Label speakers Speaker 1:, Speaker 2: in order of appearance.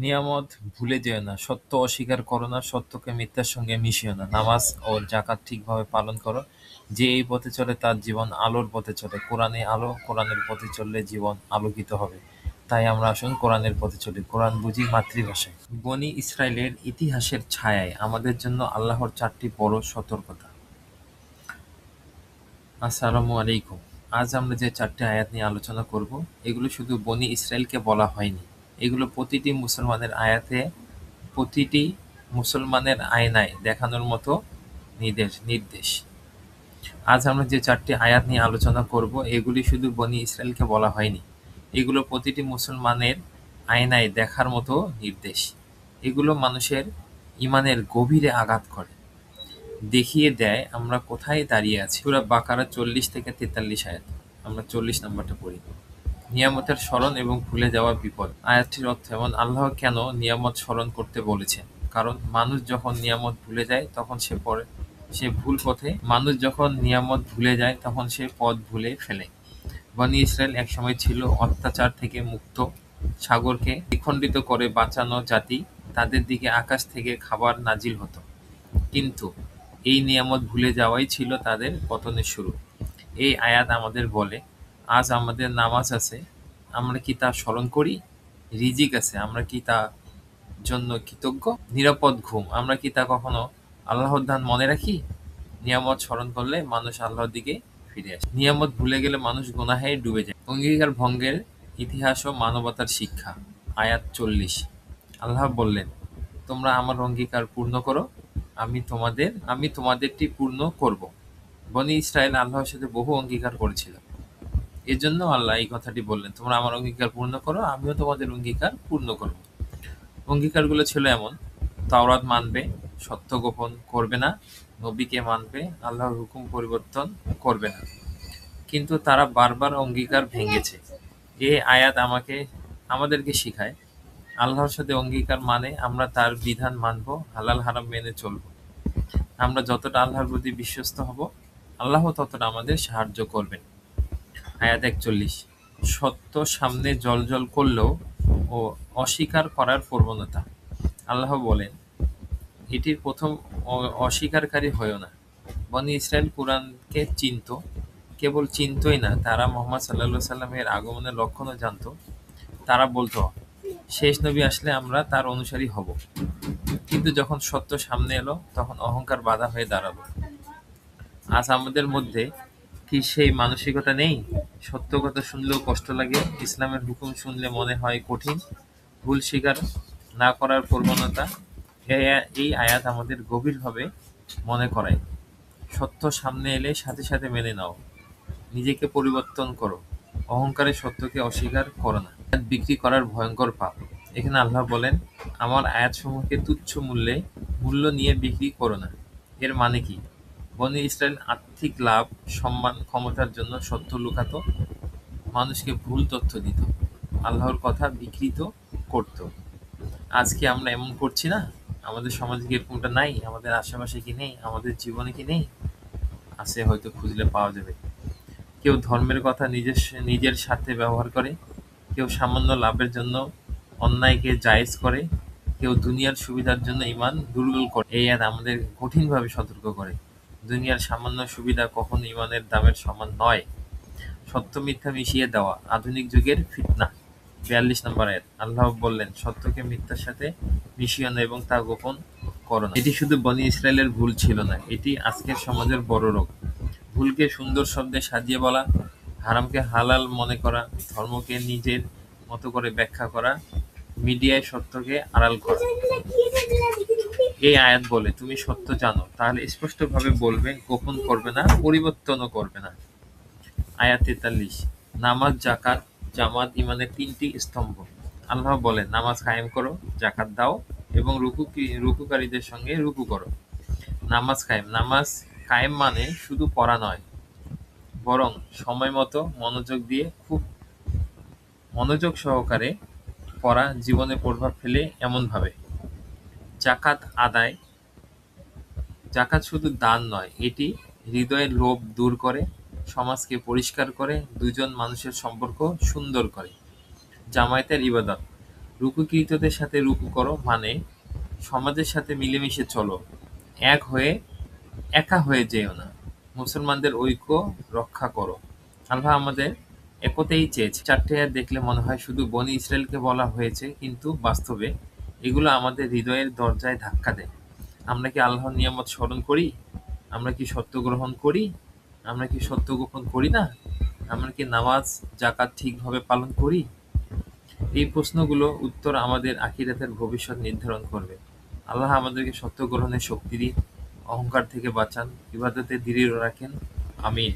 Speaker 1: নিয়ামত ভুলে যেও না, সত্য অস্বীকার করো না, সত্যকে মিথ্যার সঙ্গে মিশিও না, নামাজ ও জাকাত ঠিকভাবে পালন করো। যে এই পথে চলে তার জীবন আলোর পথে চলে। কোরআনে আলো, কোরআনের পথে চললে জীবন আলোকিত হবে। তাই আমরা আসুন কোরআনের পথে চলি, কোরআন বুঝি মাতৃভাষায়। বনি ইসরায়েলের ইতিহাসের ছায়ায় আমাদের জন্য আল্লাহর 4টি বড় সতর্কতা। আসসালামু আলাইকুম। আজ আমরা যে 4টি আয়াত নিয়ে আলোচনা করব, এগুলো শুধু বনি ইসরায়েলকে বলা হয়নি। এগুলো প্রতিটি মুসলমানের আয়াতে, প্রতিটি মুসলমানের আয়নায় দেখানোর মতো নির্দেশ। আজ আমরা যে 4টি আয়াত নিয়ে আলোচনা করব, এগুলি শুধু বনি ইসরায়েলকে বলা হয়নি। এগুলো প্রতিটি মুসলমানের আয়নায় দেখার মতো নির্দেশ। এগুলো মানুষের ঈমানের গভীরে আঘাত করে, দেখিয়ে দেয় আমরা কোথায় দাঁড়িয়ে আছি। সূরা বাকারা 40 থেকে 43 আয়াত। আমরা 40 নম্বরটা পড়ি। নিয়ামতের স্মরণ এবং ভুলে যাওয়া বিপদ। আয়াতটির অর্থ এমন: আল্লাহ কেন নিয়ামত স্মরণ করতে বলেছেন? কারণ মানুষ যখন নিয়ামত ভুলে যায় তখন সে ভুল পথে মানুষ যখন নিয়ামত ভুলে যায় তখন সে পথ ভুলে ফেলে। বনী ইসরায়েল একসময় ছিল অত্যাচার থেকে মুক্ত, সাগরকে দ্বিখণ্ডিত করে বাঁচানো জাতি। তাদের দিকে আকাশ থেকে খাবার নাজিল হতো। কিন্তু এই নিয়ামত ভুলে যাওয়াই ছিল তাদের পতনের শুরু। এই আয়াত আমাদের বলে, আজ আমাদের নামাজ আছে, আমরা কি তা স্মরণ করি? রিজিক আছে, আমরা কি তা জন্য কৃতজ্ঞ? নিরাপদ ঘুম, আমরা কি তা কখনো আল্লাহর দান মনে রাখি? নিয়ামত স্মরণ করলে মানুষ আল্লাহর দিকে ফিরে আসে। নিয়ামত ভুলে গেলে মানুষ গুনাহে ডুবে যায়। অঙ্গীকার ভঙ্গের ইতিহাস ও মানবতার শিক্ষা। আয়াত 40। আল্লাহ বললেন, তোমরা আমার অঙ্গীকার পূর্ণ করো, আমি তোমাদেরটি পূর্ণ করব। বনী ইসরায়েল আল্লাহর সাথে বহু অঙ্গীকার করেছিল। এজন্য আল্লাহ এই কথাটি বললেন, তোমরা আমার অঙ্গীকার পূর্ণ করো, আমিও তোমাদের অঙ্গীকার পূর্ণ করব। অঙ্গীকারগুলো ছিল এমন: তাওরাত মানবে, সত্য গোপন করবে না, নবীকে মানবে, আল্লাহর হুকুম পরিবর্তন করবে না। কিন্তু তারা বারবার অঙ্গীকার ভেঙেছে। এই আয়াত আমাদেরকে শিখায়, আল্লাহর সাথে অঙ্গীকার মানে আমরা তার বিধান মানব, হালাল হারাম মেনে চলব। আমরা যতটা আল্লাহর প্রতি বিশ্বস্ত হব, আল্লাহ ততটা আমাদের সাহায্য করবেন। আয়াত 41। সত্য সামনে জ্বলজ্বল করলেও ও অস্বীকার করার প্রবণতা। আল্লাহ বলেন, এটির প্রথম অস্বীকারী হয়ো না। বনী ইসরায়েল কুরআনকে চিনত, কেবল চিনতই না, তারা মুহাম্মদ সাল্লাল্লাহু সাল্লামের আগমনের লক্ষণও জানত। তারা বলতো, শেষ নবী আসলে আমরা তার অনুসারী হব। কিন্তু যখন সত্য সামনে এলো তখন অহংকার বাধা হয়ে দাঁড়ালো। আজ আমাদের মধ্যে কি সেই মানসিকতা নেই? সত্য কথা শুনলেও কষ্ট লাগে, ইসলামের হুকুম শুনলে মনে হয় কঠিন, ভুল স্বীকার না করার প্রবণতা। এই আয়াত আমাদের গভীরভাবে মনে করায়, সত্য সামনে এলে সাথে সাথে মেনে নাও, নিজেকে পরিবর্তন করো, অহংকারে সত্যকে অস্বীকার করো না। আয়াত বিক্রি করার ভয়ঙ্কর পাপ। এখানে আল্লাহ বলেন, আমার আয়াতসমূহকে তুচ্ছ মূল্য নিয়ে বিক্রি করো না। এর মানে কি? বনী ইসরায়েল আর্থিক লাভ, সম্মান, ক্ষমতার জন্য সত্য লুকাতো, মানুষকে ভুল তথ্য দিত, আল্লাহর কথা বিকৃত করত। আজ কি আমরা এমন করছি না? আমাদের সমাজে কি এরকমটা নাই? আমাদের আশেপাশে কি নেই? আমাদের জীবনে কি নেই? আছে, হয়তো খুঁজলে পাওয়া যাবে। কেউ ধর্মের কথা নিজের স্বার্থে ব্যবহার করে, কেউ সামান্য লাভের জন্য অন্যায়কে জায়েজ করে, কেউ দুনিয়ার সুবিধার জন্য ঈমান দুর্বল করে। এই আয়াত আমাদের কঠিনভাবে সতর্ক করে, দুনিয়ার সামান্য সুবিধা কখনো ঈমানের দামের সমান নয়। সত্য মিথ্যা মিশিয়ে দেওয়া আধুনিক যুগের ফিতনা। 42 নম্বর আয়াত। আল্লাহ বললেন, সত্যকে মিথ্যার সাথে মিশিও না এবং তা গোপন করো না। এটি শুধু বনী ইসরায়েলের ভুল ছিল না, এটি আজকের সমাজের বড় রোগ। ভুলকে সুন্দর শব্দে সাজিয়ে বলা, হারামকে হালাল মনে করা, ধর্মকে নিজের মতো করে ব্যাখ্যা করা, মিডিয়ায় সত্যকে আড়াল করা। এই আয়াত বলে, তুমি সত্য জানো, তাহলে স্পষ্টভাবে বলবে, গোপন করবে না, পরিবর্তনও করবে না। আয়াত 43। নামাজ, জাকাত, জামাত ঈমানের 3টি স্তম্ভ। আল্লাহ বলেন, নামাজ কায়েম করো, জাকাত দাও এবং রুকুকারীদের সঙ্গে রুকু করো। নামাজ কায়েম মানে শুধু পড়া নয়, বরং সময় মতো মনোযোগ দিয়ে খুব মনোযোগ সহকারে পড়া, জীবনে প্রভাব ফেলে এমনভাবে। জাকাত শুধু দান নয়, এটি হৃদয়ের লোভ দূর করে, সমাজকে পরিষ্কার করে, দুজন মানুষের সম্পর্ক সুন্দর করে। জামায়াতের ইবাদত, রুকুকৃতদের সাথে রুকু করো মানে সমাজের সাথে মিলেমিশে চলো, একা হয়ে যেও না। মুসলমানদের ঐক্য রক্ষা করো। আল্লাহ আমাদের একতেই চেয়েছে। ৪টি আয়াত দেখলে মনে হয় শুধু বনী ইসরায়েলকে বলা হয়েছে, কিন্তু বাস্তবে এগুলো আমাদের হৃদয়ের দরজায় ধাক্কা দেয়। আমরা কি আল্লাহর নিয়ামত স্মরণ করি? আমরা কি সত্য গ্রহণ করি? আমরা কি সত্য গোপন করি না? আমরা কি নামাজ, যাকাত ঠিকভাবে পালন করি? এই প্রশ্নগুলো উত্তর আমাদের আখিরাতের ভবিষ্যৎ নির্ধারণ করবে। আল্লাহ আমাদেরকে সত্য গ্রহণের শক্তি দিন, অহংকার থেকে বাঁচান, ইবাদতে দৃঢ় রাখেন। আমিন।